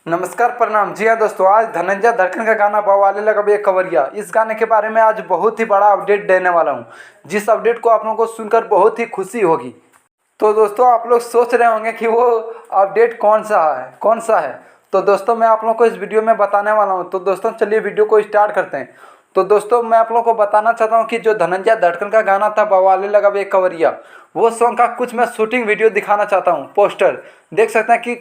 नमस्कार प्रणाम। जी हाँ दोस्तों, आज धनंजय धड़कन का गाना बवाले लगा बे कवरिया, इस गाने के बारे में आज बहुत ही बड़ा अपडेट देने वाला हूँ, जिस अपडेट को आप लोगों को सुनकर बहुत ही खुशी होगी। तो दोस्तों, आप लोग सोच रहे होंगे कि वो अपडेट कौन सा है। तो दोस्तों, मैं आप लोगों को इस वीडियो में बताने वाला हूँ। तो दोस्तों, चलिए वीडियो को स्टार्ट करते हैं। तो दोस्तों, मैं आप लोगों को बताना चाहता हूँ कि जो धनंजय धड़कन का गाना था बवाले लगा बे कवरिया, वो सॉन्ग का कुछ मैं शूटिंग वीडियो दिखाना चाहता हूँ। पोस्टर देख सकते हैं कि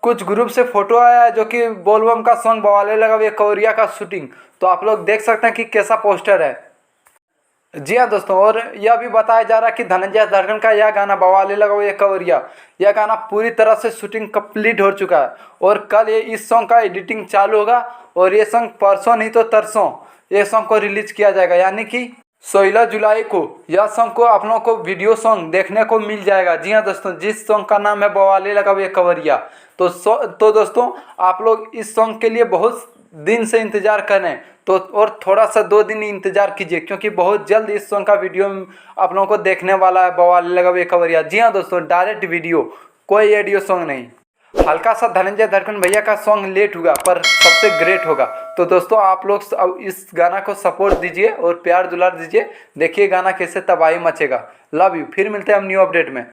कुछ ग्रुप से फोटो आया है, जो कि बोलबम का सॉन्ग बवाले लगा ये कवरिया का शूटिंग। तो आप लोग देख सकते हैं कि कैसा पोस्टर है। जी हाँ दोस्तों, और यह भी बताया जा रहा है कि धनंजय धड़कन का यह गाना बवाले लगा ये कवरिया, यह गाना पूरी तरह से शूटिंग कंप्लीट हो चुका है और कल ये इस सॉन्ग का एडिटिंग चालू होगा और ये सॉन्ग परसों नहीं तो तरसों ये सॉन्ग को रिलीज किया जाएगा, यानी कि 16 जुलाई को यह सॉन्ग को आप लोगों को वीडियो सॉन्ग देखने को मिल जाएगा। जी हाँ दोस्तों, जिस सॉन्ग का नाम है बवाले लगा ये कवरिया। तो दोस्तों, आप लोग इस सॉन्ग के लिए बहुत दिन से इंतजार कर रहे हैं, तो और थोड़ा सा 2 दिन इंतजार कीजिए, क्योंकि बहुत जल्द इस सॉन्ग का वीडियो आप लोगों को देखने वाला है, बवाले लगा ये कवरिया। जी हाँ दोस्तों, डायरेक्ट वीडियो, कोई ऑडियो सॉन्ग नहीं। हल्का सा धनंजय धड़कन भैया का सॉन्ग लेट होगा पर सबसे ग्रेट होगा। तो दोस्तों, आप लोग इस गाना को सपोर्ट दीजिए और प्यार दुलार दीजिए। देखिए गाना कैसे तबाही मचेगा। Love you. फिर मिलते हैं हम न्यू अपडेट में।